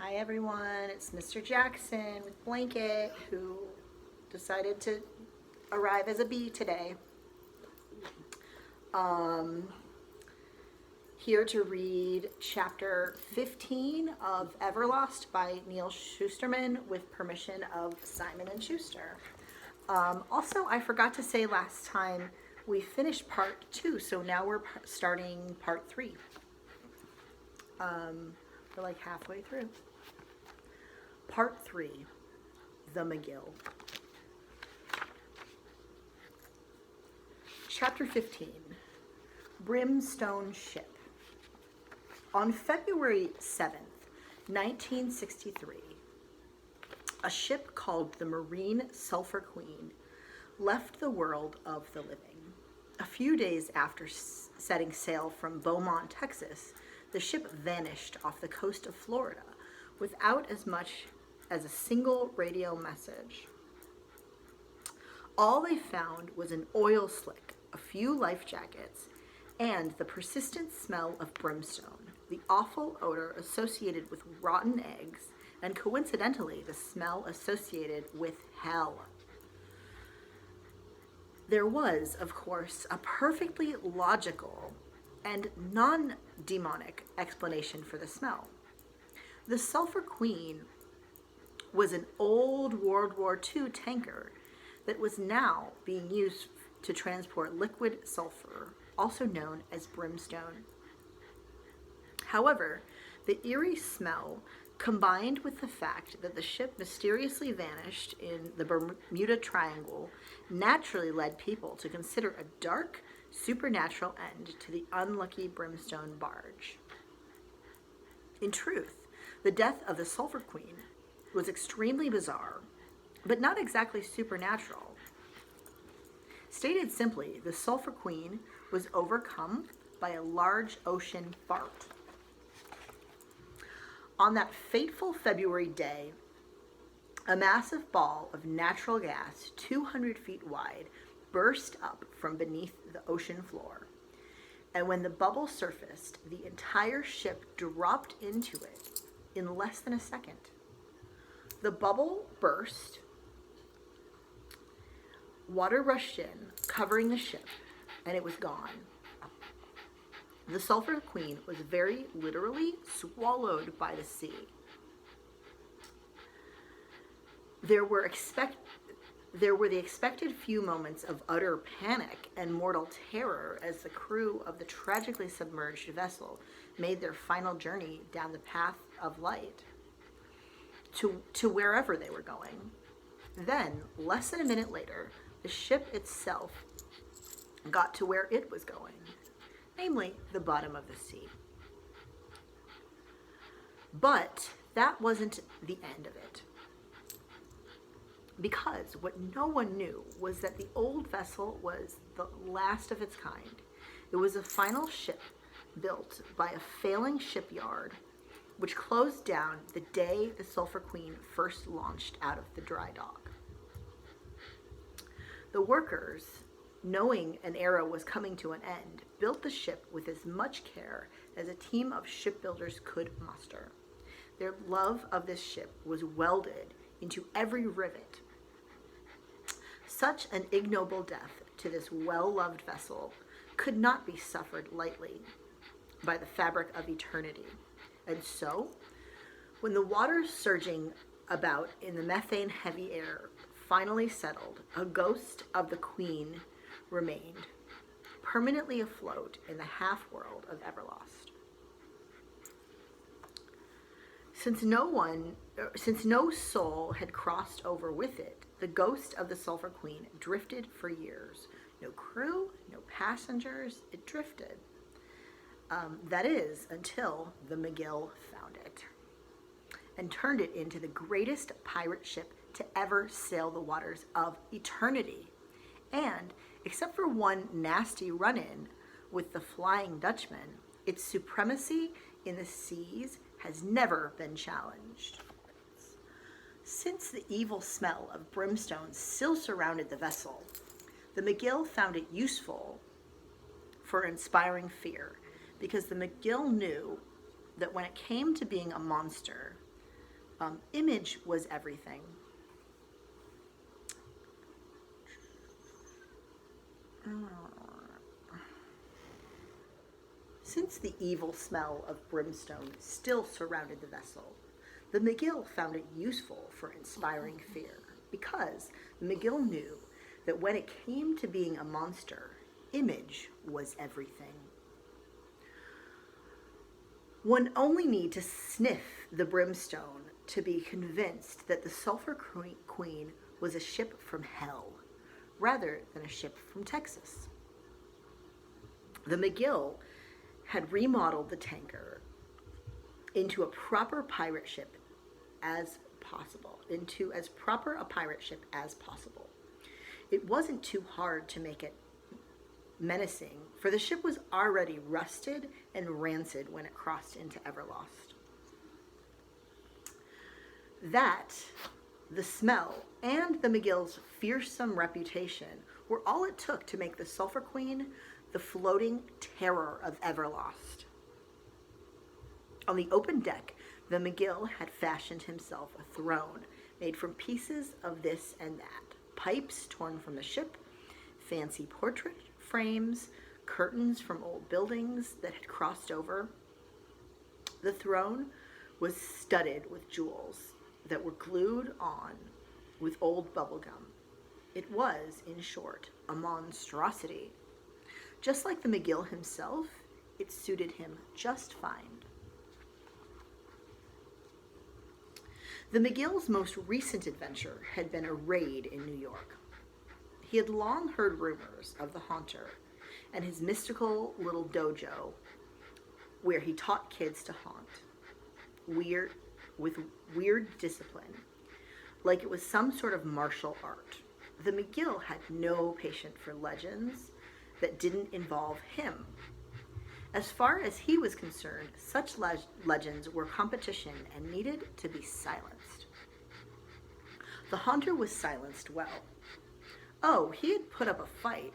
Hi everyone, it's Mr. Jackson with Blanket who decided to arrive as a bee today. Um, Here to read chapter 15 of Everlost by Neal Shusterman with permission of Simon and Schuster. Also, I forgot to say last time we finished part 2, so now we're starting part 3. We're like halfway through. Part 3, the McGill. Chapter 15, Brimstone Ship. On February 7th, 1963, a ship called the Marine Sulphur Queen left the world of the living. A few days after setting sail from Beaumont, Texas, the ship vanished off the coast of Florida without as much as a single radio message. All they found was an oil slick, a few life jackets, and the persistent smell of brimstone, the awful odor associated with rotten eggs, and coincidentally, the smell associated with hell. There was, of course, a perfectly logical and non-demonic explanation for the smell. The Sulphur Queen was an old World War II tanker that was now being used to transport liquid sulfur, also known as brimstone. However, the eerie smell, combined with the fact that the ship mysteriously vanished in the Bermuda Triangle, naturally led people to consider a dark, supernatural end to the unlucky brimstone barge. In truth, the death of the Sulphur Queen was extremely bizarre, but not exactly supernatural. Stated simply, the Sulphur Queen was overcome by a large ocean fart. On that fateful February day, a massive ball of natural gas 200 feet wide burst up from beneath the ocean floor. And when the bubble surfaced, the entire ship dropped into it in less than a second. The bubble burst, water rushed in, covering the ship, and it was gone. The Sulphur Queen was very literally swallowed by the sea. There were the expected few moments of utter panic and mortal terror as the crew of the tragically submerged vessel made their final journey down the path of light to wherever they were going. Then, less than a minute later, the ship itself got to where it was going, namely the bottom of the sea. But that wasn't the end of it. Because what no one knew was that the old vessel was the last of its kind. It was a final ship built by a failing shipyard which closed down the day the Sulphur Queen first launched out of the dry dock. The workers, knowing an era was coming to an end, built the ship with as much care as a team of shipbuilders could muster. Their love of this ship was welded into every rivet. Such an ignoble death to this well-loved vessel could not be suffered lightly by the fabric of eternity. And so, when the waters surging about in the methane-heavy air finally settled, a ghost of the Queen remained, permanently afloat in the half-world of Everlost. Since no soul had crossed over with it, the ghost of the Sulphur Queen drifted for years. No crew, no passengers, it drifted. That is, until the McGill found it and turned it into the greatest pirate ship to ever sail the waters of eternity. And, except for one nasty run-in with the Flying Dutchman, its supremacy in the seas has never been challenged. Since the evil smell of brimstone still surrounded the vessel, the McGill found it useful for inspiring fear, because the McGill knew that when it came to being a monster, Image was everything. Since the evil smell of brimstone still surrounded the vessel, the McGill found it useful for inspiring fear, because the McGill knew that when it came to being a monster, image was everything. One only need to sniff the brimstone to be convinced that the Sulphur Queen was a ship from hell, rather than a ship from Texas. The McGill had remodeled the tanker into a proper pirate ship as possible, into as proper a pirate ship as possible. It wasn't too hard to make it menacing, for the ship was already rusted and rancid when it crossed into Everlost. That, the smell, and the McGill's fearsome reputation were all it took to make the Sulphur Queen the floating terror of Everlost. On the open deck, the McGill had fashioned himself a throne made from pieces of this and that, pipes torn from the ship, fancy portrait frames, curtains from old buildings that had crossed over. The throne was studded with jewels that were glued on with old bubblegum. It was, in short, a monstrosity. Just like the McGill himself, it suited him just fine. The McGill's most recent adventure had been a raid in New York. He had long heard rumors of the Haunter and his mystical little dojo where he taught kids to haunt, with weird discipline, like it was some sort of martial art. The McGill had no patience for legends that didn't involve him. As far as he was concerned, such legends were competition and needed to be silenced. The Haunter was silenced well. Oh, he had put up a fight,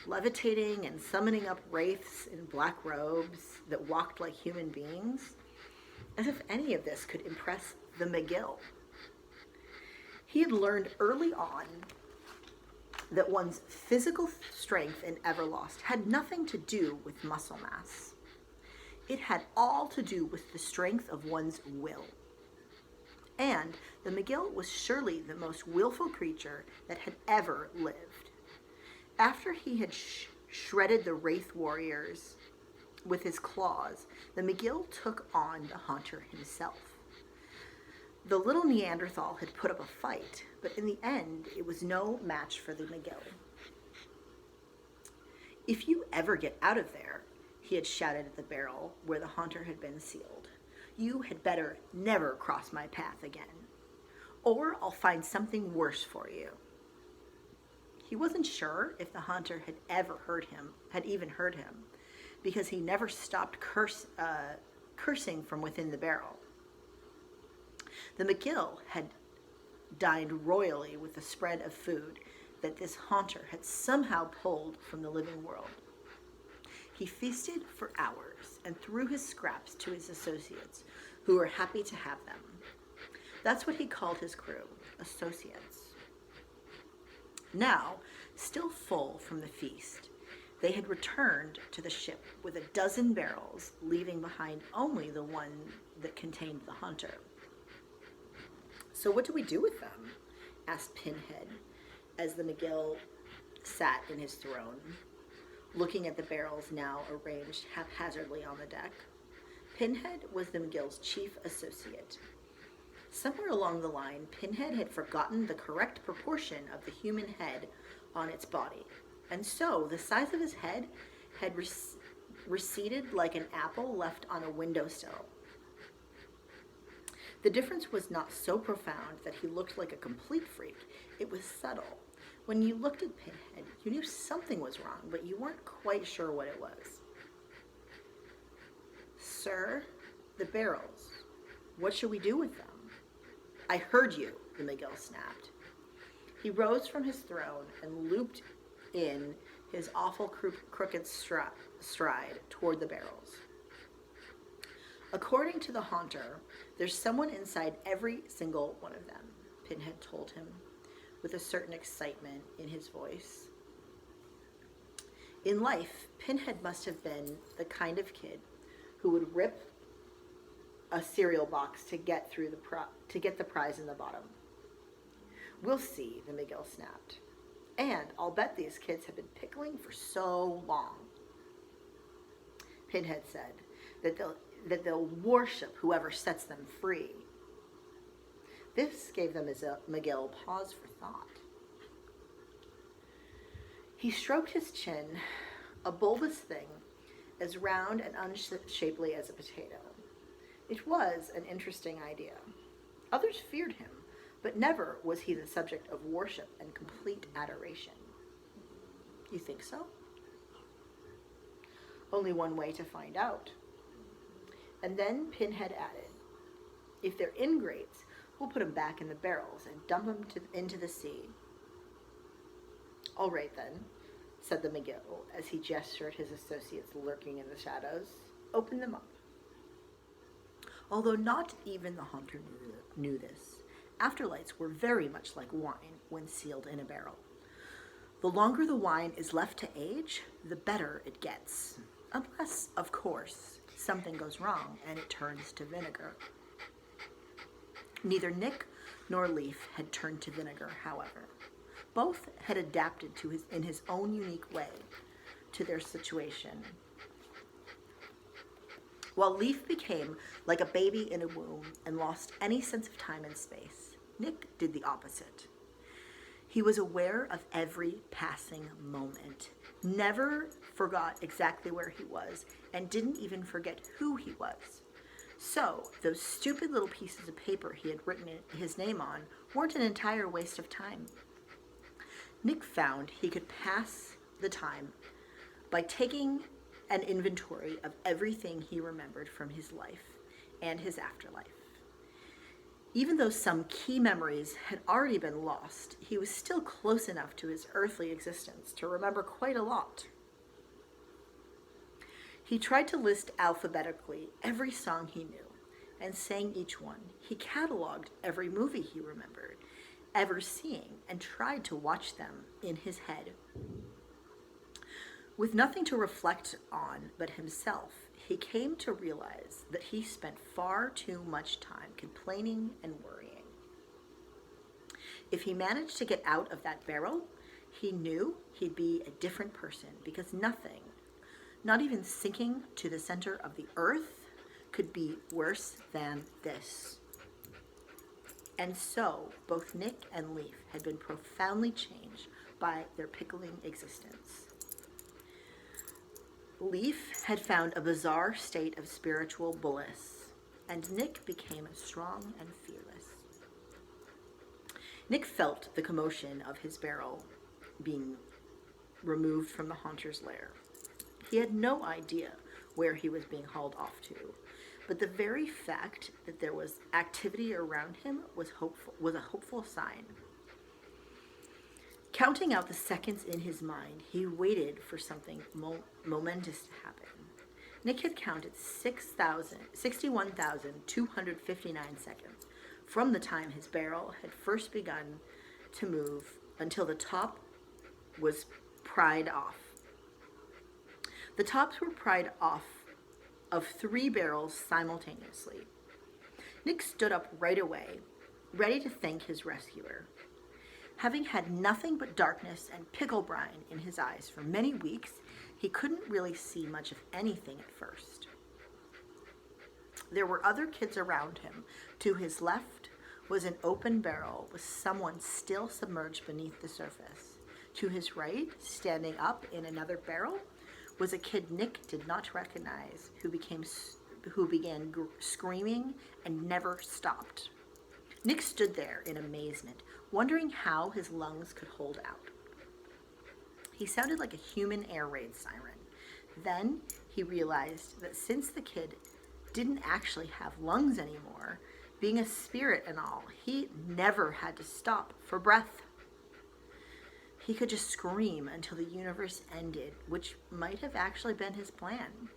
levitating and summoning up wraiths in black robes that walked like human beings, as if any of this could impress the McGill. He had learned early on that one's physical strength in Everlost had nothing to do with muscle mass. It had all to do with the strength of one's will. And the McGill was surely the most willful creature that had ever lived. After he had shredded the Wraith warriors with his claws, the McGill took on the Haunter himself. The little Neanderthal had put up a fight, but in the end, it was no match for the McGill. "If you ever get out of there," he had shouted at the barrel where the Haunter had been sealed, "you had better never cross my path again, or I'll find something worse for you." He wasn't sure if the Haunter had even heard him, because he never stopped cursing from within the barrel. The McGill had dined royally with the spread of food that this Haunter had somehow pulled from the living world. He feasted for hours and threw his scraps to his associates, who were happy to have them. That's what he called his crew, associates. Now, still full from the feast, they had returned to the ship with a dozen barrels, leaving behind only the one that contained the Haunter. "So what do we do with them?" asked Pinhead, as the McGill sat in his throne, looking at the barrels now arranged haphazardly on the deck. Pinhead was the McGill's chief associate. Somewhere along the line, Pinhead had forgotten the correct proportion of the human head on its body, and so the size of his head had receded like an apple left on a windowsill. The difference was not so profound that he looked like a complete freak. It was subtle. When you looked at Pinhead, you knew something was wrong, but you weren't quite sure what it was. "Sir, the barrels. What shall we do with them?" "I heard you," the McGill snapped. He rose from his throne and looped in his awful crooked stride toward the barrels. According to the Haunter, There's someone inside every single one of them, Pinhead told him, with a certain excitement in his voice. In life, Pinhead must have been the kind of kid who would rip a cereal box to get the prize in the bottom. We'll see, the McGill snapped. And I'll bet these kids have been pickling for so long. Pinhead said that they'll worship whoever sets them free. This gave the McGill pause for thought. He stroked his chin, a bulbous thing, as round and unshapely as a potato. It was an interesting idea. Others feared him, but never was he the subject of worship and complete adoration. You think so? Only one way to find out. And then Pinhead added, if they're ingrates, we'll put them back in the barrels and dump them into the sea. All right then, said the McGill as he gestured his associates lurking in the shadows. Open them up. Although not even the haunter knew this, afterlights were very much like wine when sealed in a barrel. The longer the wine is left to age, the better it gets. Unless, of course, something goes wrong and it turns to vinegar. Neither Nick nor Leaf had turned to vinegar, however. Both had adapted in his own unique way to their situation. While Leaf became like a baby in a womb and lost any sense of time and space, Nick did the opposite. He was aware of every passing moment, never forgot exactly where he was, and didn't even forget who he was. So, those stupid little pieces of paper he had written his name on weren't an entire waste of time. Nick found he could pass the time by taking an inventory of everything he remembered from his life and his afterlife. Even though some key memories had already been lost, he was still close enough to his earthly existence to remember quite a lot. He tried to list alphabetically every song he knew and sang each one. He cataloged every movie he remembered ever seeing and tried to watch them in his head. With nothing to reflect on but himself, he came to realize that he spent far too much time complaining and worrying. If he managed to get out of that barrel, he knew he'd be a different person because nothing, not even sinking to the center of the earth, could be worse than this. And so, both Nick and Leaf had been profoundly changed by their pickling existence. Leaf had found a bizarre state of spiritual bliss, and Nick became strong and fearless. Nick felt the commotion of his barrel being removed from the haunter's lair. He had no idea where he was being hauled off to, but the very fact that there was activity around him was a hopeful sign. Counting out the seconds in his mind, he waited for something momentous to happen. Nick had counted 61,259 seconds from the time his barrel had first begun to move until the top was pried off. The tops were pried off of 3 barrels simultaneously. Nick stood up right away, ready to thank his rescuer. Having had nothing but darkness and pickle brine in his eyes for many weeks, he couldn't really see much of anything at first. There were other kids around him. To his left was an open barrel with someone still submerged beneath the surface. To his right, standing up in another barrel, was a kid Nick did not recognize who began screaming and never stopped. Nick stood there in amazement, wondering how his lungs could hold out. He sounded like a human air raid siren. Then he realized that since the kid didn't actually have lungs anymore, being a spirit and all, he never had to stop for breath. He could just scream until the universe ended, which might have actually been his plan.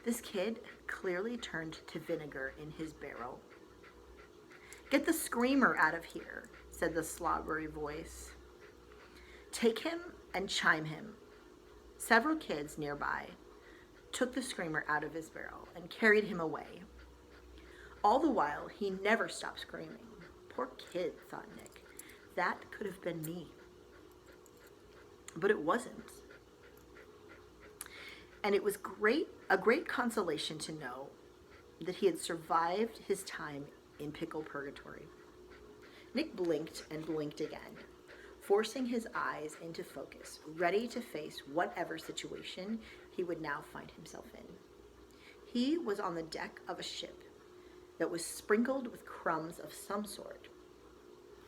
This kid clearly turned to vinegar in his barrel. Get the screamer out of here, said the slobbery voice. Take him and chime him. Several kids nearby took the screamer out of his barrel and carried him away. All the while, he never stopped screaming. Poor kid, thought Nick. That could have been me. But it wasn't. And it was a great consolation to know that he had survived his time in pickle purgatory. Nick blinked and blinked again, forcing his eyes into focus, ready to face whatever situation he would now find himself in. He was on the deck of a ship that was sprinkled with crumbs of some sort.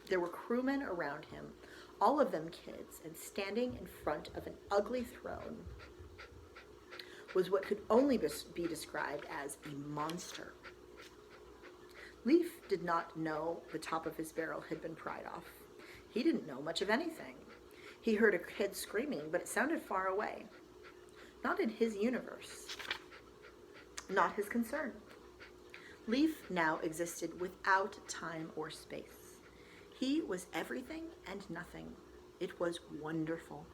There were crewmen around him, all of them kids, and standing in front of an ugly throne was what could only be described as a monster. Leaf did not know the top of his barrel had been pried off. He didn't know much of anything. He heard a kid screaming, but it sounded far away. Not in his universe. Not his concern. Leaf now existed without time or space. He was everything and nothing. It was wonderful.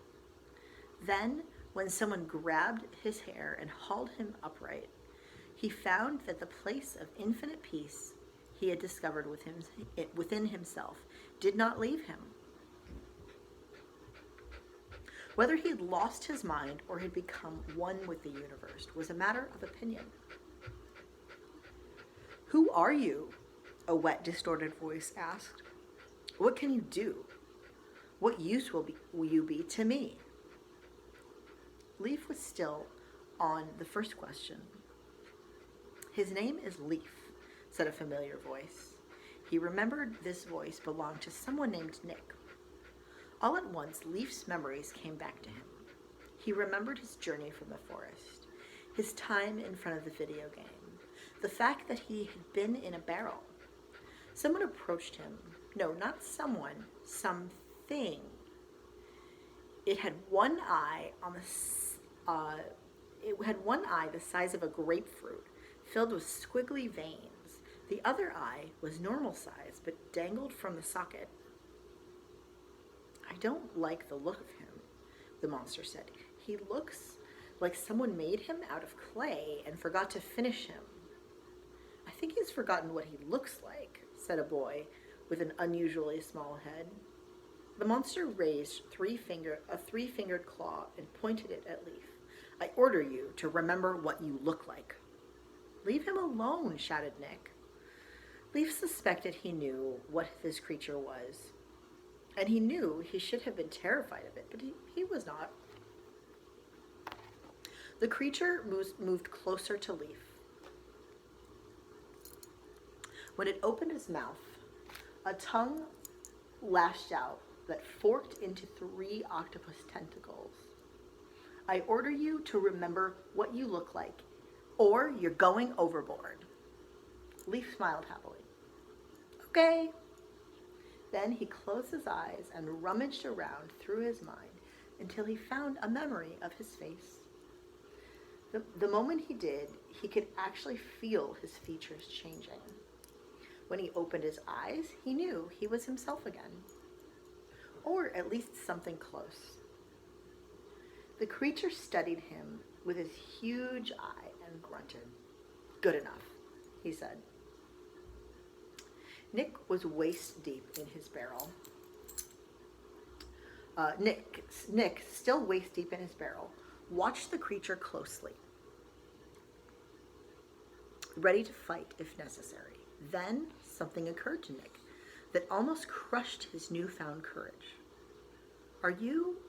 Then, when someone grabbed his hair and hauled him upright, he found that the place of infinite peace he had discovered within himself did not leave him. Whether he had lost his mind or had become one with the universe was a matter of opinion. "Who are you?" a wet, distorted voice asked. "What can you do? What use will you be to me?" Leaf was still on the first question. "His name is Leaf," said a familiar voice. He remembered this voice belonged to someone named Nick. All at once, Leaf's memories came back to him. He remembered his journey from the forest, his time in front of the video game, the fact that he had been in a barrel. Someone approached him. No, not someone, something. It had one eye the size of a grapefruit, filled with squiggly veins. The other eye was normal size, but dangled from the socket. "I don't like the look of him," the monster said. "He looks like someone made him out of clay and forgot to finish him." "I think he's forgotten what he looks like," said a boy with an unusually small head. The monster raised a three-fingered claw and pointed it at Leaf. "I order you to remember what you look like." "Leave him alone," shouted Nick. Leaf suspected he knew what this creature was, and he knew he should have been terrified of it, but he was not. The creature moved closer to Leaf. When it opened its mouth, a tongue lashed out that forked into 3 octopus tentacles. "I order you to remember what you look like, or you're going overboard." Leaf smiled happily. "Okay." Then he closed his eyes and rummaged around through his mind until he found a memory of his face. The moment he did, he could actually feel his features changing. When he opened his eyes, he knew he was himself again. Or at least something close. The creature studied him with his huge eye and grunted. "Good enough," he said. Nick was waist deep in his barrel. Nick, still waist deep in his barrel, watched the creature closely, ready to fight if necessary. Then something occurred to Nick that almost crushed his newfound courage. Are you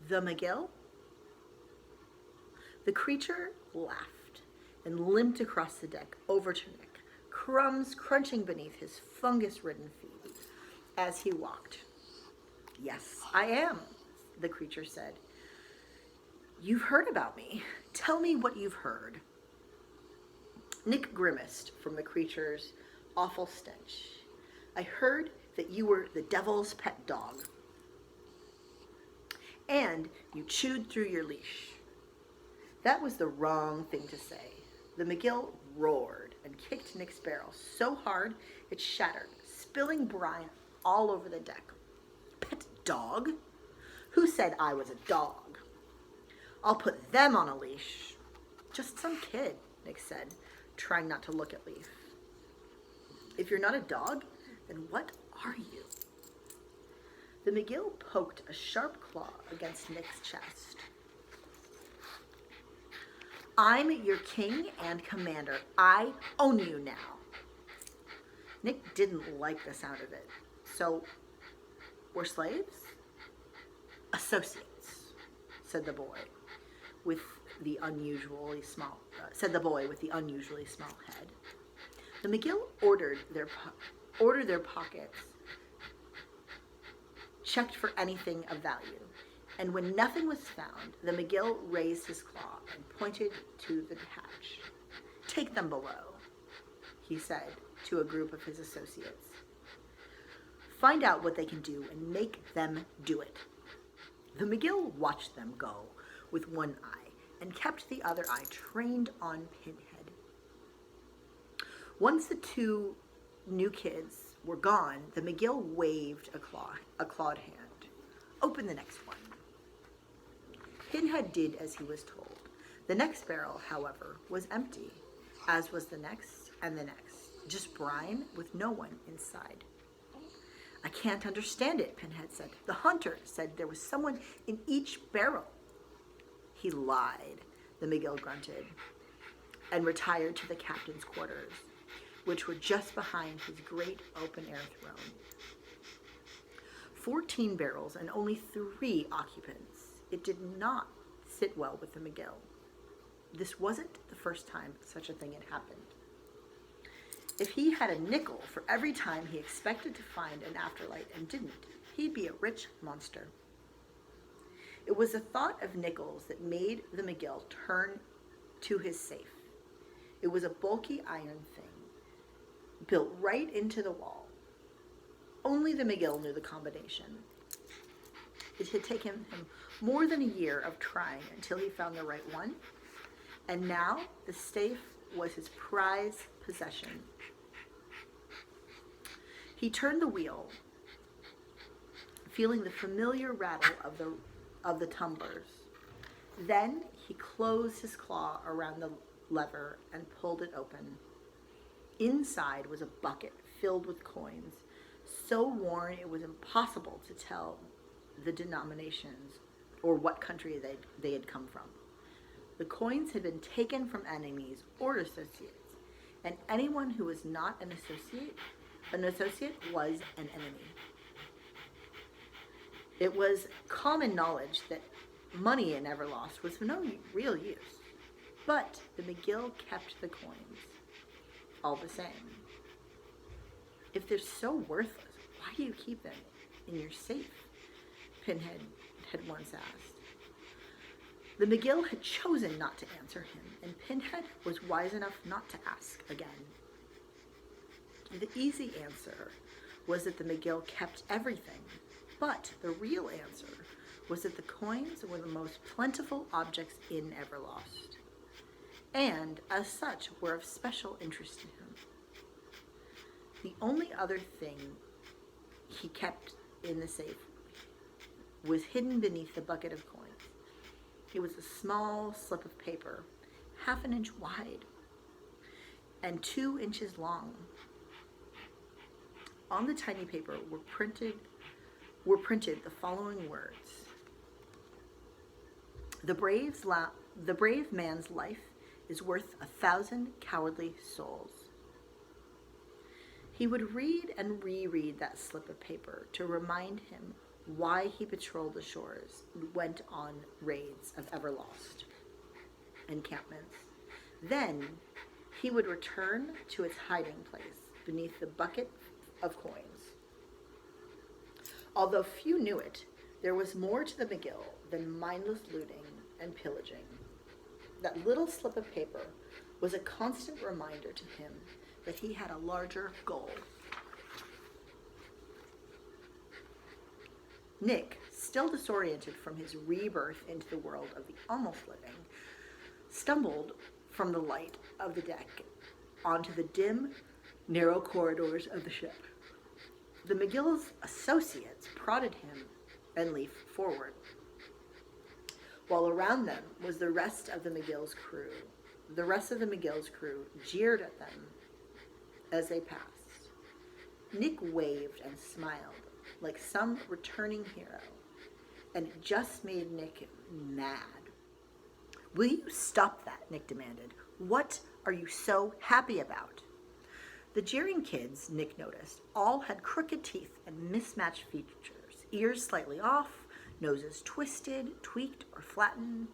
the McGill?" The creature laughed and limped across the deck over to Nick, crumbs crunching beneath his fungus-ridden feet as he walked. "Yes, I am," the creature said. "You've heard about me. Tell me what you've heard." Nick grimaced from the creature's awful stench. "I heard that you were the devil's pet dog. And you chewed through your leash." "That was the wrong thing to say," The McGill roared and kicked Nick's barrel so hard it shattered, spilling brine all over the deck. Pet dog? Who said I was a dog? I'll put them on a leash. Just some kid, Nick said, trying not to look at Leaf. If you're not a dog, then what are you? The McGill poked a sharp claw against Nick's chest. I'm your king and commander. I own you now. Nick didn't like the sound of it. So, we're slaves? Associates, said the boy with the unusually small head. The McGill ordered their pockets, checked for anything of value, and when nothing was found, the McGill raised his claw and pointed to the hatch. Take them below, he said to a group of his associates. Find out what they can do and make them do it. The McGill watched them go with one eye and kept the other eye trained on Pinhead. Once the two new kids were gone, the McGill waved a clawed hand. Open the next one. Pinhead did as he was told. The next barrel, however, was empty, as was the next and the next. Just brine with no one inside. I can't understand it, Pinhead said. The hunter said there was someone in each barrel. He lied, the McGill grunted, and retired to the captain's quarters, which were just behind his great open-air throne. 14 barrels and only 3 occupants. It did not sit well with the McGill. This wasn't the first time such a thing had happened. If he had a nickel for every time he expected to find an afterlight and didn't, he'd be a rich monster. It was the thought of nickels that made the McGill turn to his safe. It was a bulky iron thing, built right into the wall. Only the McGill knew the combination. It had taken him more than a year of trying until he found the right one, and now the safe was his prized possession. He turned the wheel, feeling the familiar rattle of the tumblers. Then he closed his claw around the lever and pulled it open. Inside was a bucket filled with coins, so worn it was impossible to tell the denominations or what country they had come from. The coins had been taken from enemies or associates, and anyone who was not an associate was an enemy. It was common knowledge that money in Everlost was of no real use, but the McGill kept the coins all the same. If they're so worthless, why do you keep them in your safe? Pinhead had once asked. The McGill had chosen not to answer him, and Pinhead was wise enough not to ask again. The easy answer was that the McGill kept everything, but the real answer was that the coins were the most plentiful objects in Everlost, and as such were of special interest to him. The only other thing he kept in the safe was hidden beneath the bucket of coins. It was a small slip of paper, 1/2 an inch wide and 2 inches long. On the tiny paper were printed the following words: The brave man's life is worth 1,000 cowardly souls. He would read and reread that slip of paper to remind him why he patrolled the shores and went on raids of Everlost encampments. Then he would return to its hiding place beneath the bucket of coins. Although few knew it, there was more to the McGill than mindless looting and pillaging. That little slip of paper was a constant reminder to him that he had a larger goal. Nick, still disoriented from his rebirth into the world of the almost living, stumbled from the light of the deck onto the dim, narrow corridors of the ship. The McGill's associates prodded him and Leaf forward, while around them was the rest of the McGill's crew. The rest of the McGill's crew jeered at them as they passed. Nick waved and smiled like some returning hero, and it just made Nick mad. "Will you stop that?" Nick demanded. "What are you so happy about?" The jeering kids, Nick noticed, all had crooked teeth and mismatched features, ears slightly off, noses twisted, tweaked, or flattened,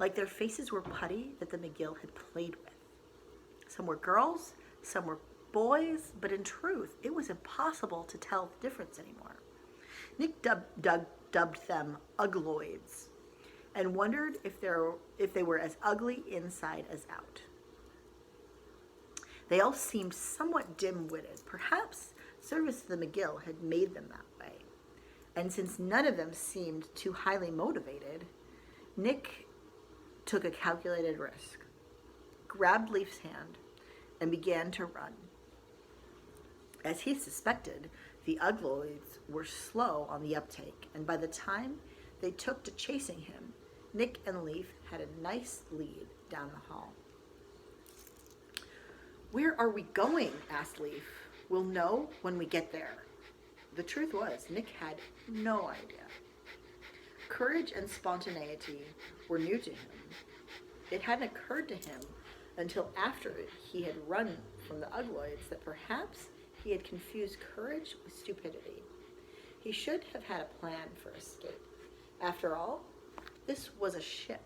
like their faces were putty that the McGill had played with. Some were girls, some were boys, but in truth, it was impossible to tell the difference anymore. Nick dubbed them ugloids and wondered if they were as ugly inside as out. They all seemed somewhat dim-witted. Perhaps service to the McGill had made them that way. And since none of them seemed too highly motivated, Nick took a calculated risk, grabbed Leaf's hand, and began to run. As he suspected, the ugloids were slow on the uptake, and by the time they took to chasing him, Nick and Leaf had a nice lead down the hall. "Where are we going?" asked Leaf. "We'll know when we get there." The truth was, Nick had no idea. Courage and spontaneity were new to him. It hadn't occurred to him until after he had run from the ugloids that perhaps he had confused courage with stupidity. He should have had a plan for escape. After all, this was a ship,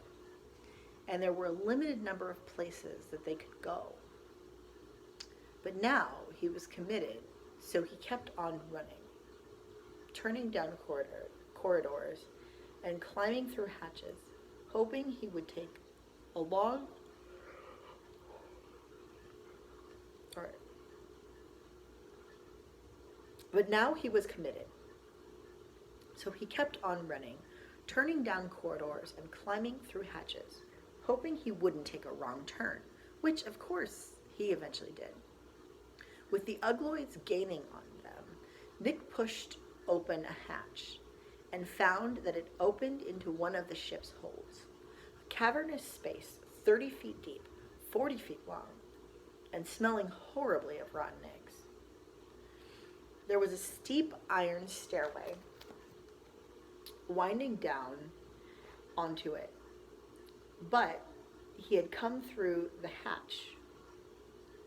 and there were a limited number of places that they could go. But now he was committed, so he kept on running, turning down corridors and climbing through hatches, hoping he would take a long... All right. But now he was committed, so he kept on running, turning down corridors and climbing through hatches, hoping he wouldn't take a wrong turn, which, of course, he eventually did. With the ugloids gaining on them, Nick pushed open a hatch and found that it opened into one of the ship's holds, a cavernous space 30 feet deep, 40 feet long, and smelling horribly of rotten eggs. There was a steep iron stairway winding down onto it, but he had come through the hatch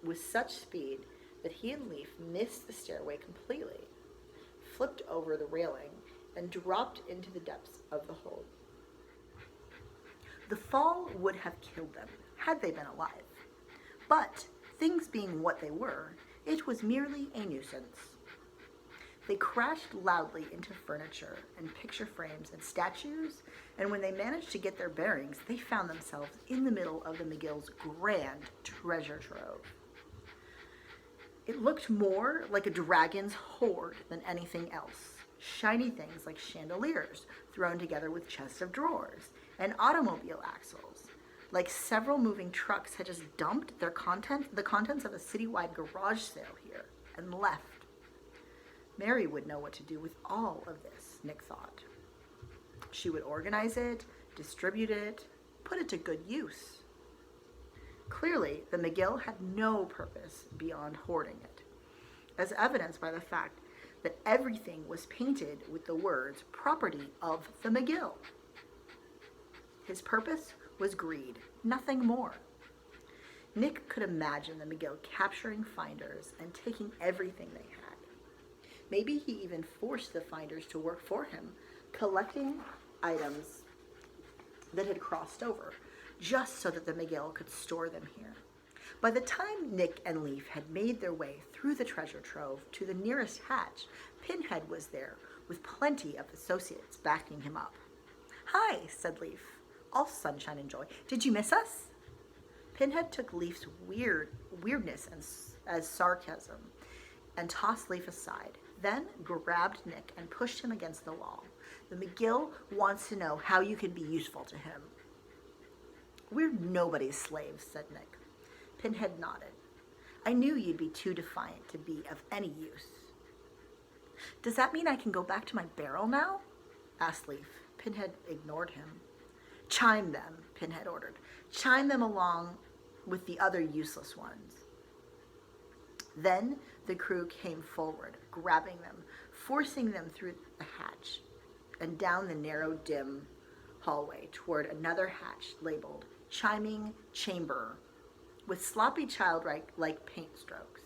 with such speed that he and Leaf missed the stairway completely, flipped over the railing, and dropped into the depths of the hold. The fall would have killed them, had they been alive. But, things being what they were, it was merely a nuisance. They crashed loudly into furniture and picture frames and statues, and when they managed to get their bearings, they found themselves in the middle of the McGill's grand treasure trove. It looked more like a dragon's hoard than anything else. Shiny things like chandeliers thrown together with chests of drawers and automobile axles, like several moving trucks had just dumped the contents of a citywide garage sale here and left. Mary would know what to do with all of this, Nick thought. She would organize it, distribute it, put it to good use. Clearly, the McGill had no purpose beyond hoarding it, as evidenced by the fact that everything was painted with the words "property of the McGill." His purpose was greed, nothing more. Nick could imagine the McGill capturing finders and taking everything they had. Maybe he even forced the finders to work for him, collecting items that had crossed over, just so that the McGill could store them here. By the time Nick and Leaf had made their way through the treasure trove to the nearest hatch, Pinhead was there, with plenty of associates backing him up. "Hi," said Leaf, all sunshine and joy. "Did you miss us?" Pinhead took Leaf's weirdness as sarcasm and tossed Leaf aside, then grabbed Nick and pushed him against the wall. "The McGill wants to know how you can be useful to him." We're nobody's slaves, said Nick. Pinhead nodded. I knew you'd be too defiant to be of any use. Does that mean I can go back to my barrel now? Asked Leaf. Pinhead ignored him. Chime them, Pinhead ordered. Chime them along with the other useless ones. Then the crew came forward, grabbing them, forcing them through the hatch and down the narrow, dim hallway toward another hatch labeled Chiming Chamber, with sloppy childlike paint strokes.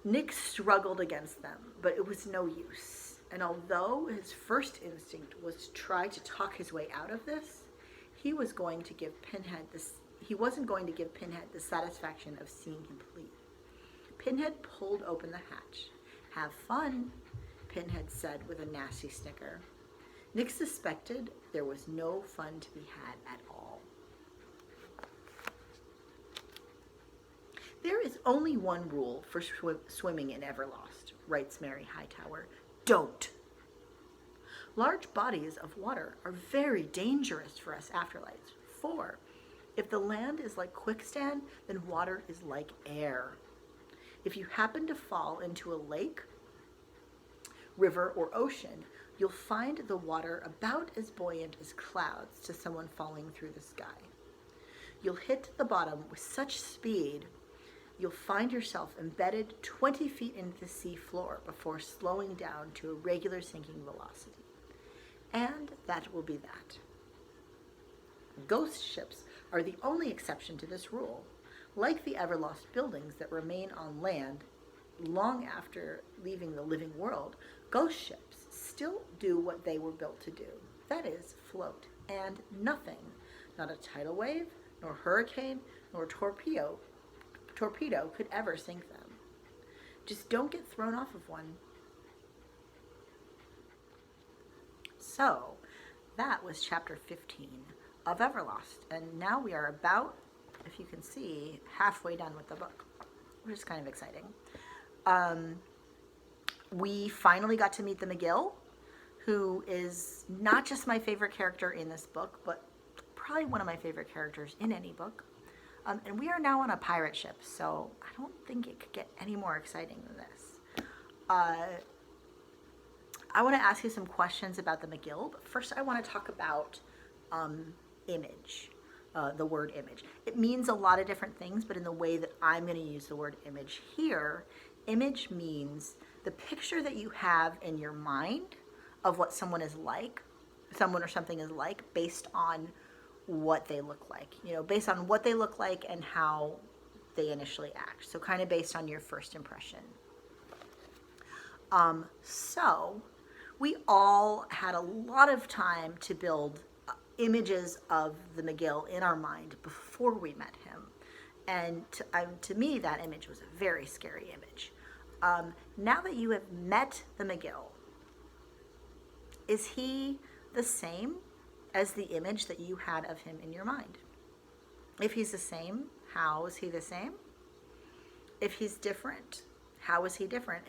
Nick struggled against them, but it was no use. And although his first instinct was to try to talk his way out of this, he wasn't going to give Pinhead the satisfaction of seeing him plead. Pinhead pulled open the hatch. Have fun, Pinhead said with a nasty snicker. Nick suspected there was no fun to be had at all. There is only one rule for swimming in Everlost, writes Mary Hightower. Don't. Large bodies of water are very dangerous for us afterlights. For if the land is like quicksand, then water is like air. If you happen to fall into a lake, river, or ocean, you'll find the water about as buoyant as clouds to someone falling through the sky. You'll hit the bottom with such speed, you'll find yourself embedded 20 feet into the sea floor before slowing down to a regular sinking velocity. And that will be that. Ghost ships are the only exception to this rule. Like the Everlost buildings that remain on land long after leaving the living world, ghost ships still do what they were built to do. That is, float. And nothing, not a tidal wave, nor hurricane, nor torpedo could ever sink them. Just don't get thrown off of one. So, that was chapter 15 of Everlost. And now we are about, if you can see, halfway done with the book, which is kind of exciting. We finally got to meet the McGill, who is not just my favorite character in this book, but probably one of my favorite characters in any book. And we are now on a pirate ship, so I don't think it could get any more exciting than this. I want to ask you some questions about the McGill, but first I want to talk about image, the word image. It means a lot of different things, but in the way that I'm going to use the word image here, image means the picture that you have in your mind of what someone is like, someone or something is like, based on what they look like, based on what they look like and how they initially act. So kind of based on your first impression. So we all had a lot of time to build images of the McGill in our mind before we met him. And to me, that image was a very scary image. Now that you have met the McGill, is he the same as the image that you had of him in your mind? If he's the same, how is he the same? If he's different, how is he different?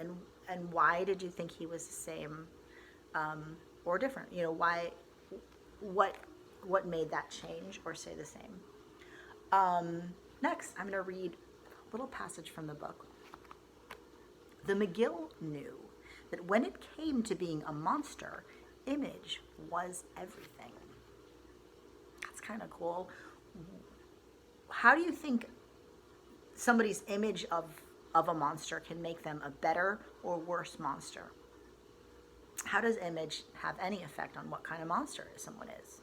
And why did you think he was the same or different? Why? What made that change or stay the same? Next, I'm going to read a little passage from the book. The McGill knew that when it came to being a monster, image was everything. That's kind of cool. How do you think somebody's image of a monster can make them a better or worse monster? How does image have any effect on what kind of monster someone is?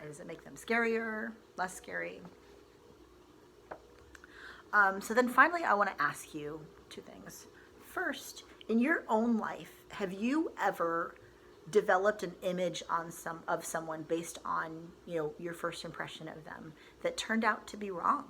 Does it make them scarier, less scary? So then finally, I want to ask you two things. First, in your own life, have you ever developed an image of someone based on your first impression of them that turned out to be wrong?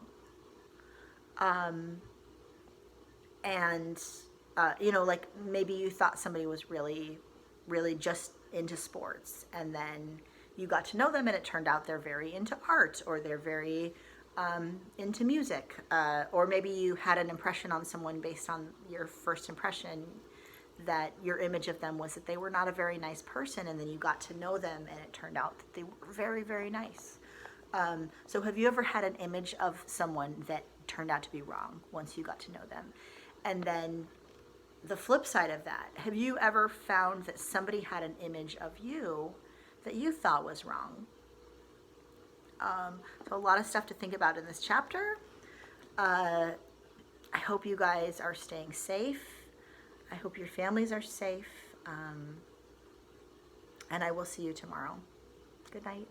Like maybe you thought somebody was really, really just into sports, and then you got to know them and it turned out they're very into art, or they're very into music, or maybe you had an impression on someone based on your first impression that your image of them was that they were not a very nice person, and then you got to know them and it turned out that they were very, very nice. So have you ever had an image of someone that turned out to be wrong once you got to know them? And then the flip side of that, have you ever found that somebody had an image of you that you thought was wrong? So a lot of stuff to think about in this chapter. I hope you guys are staying safe. I hope your families are safe. And I will see you tomorrow. Good night.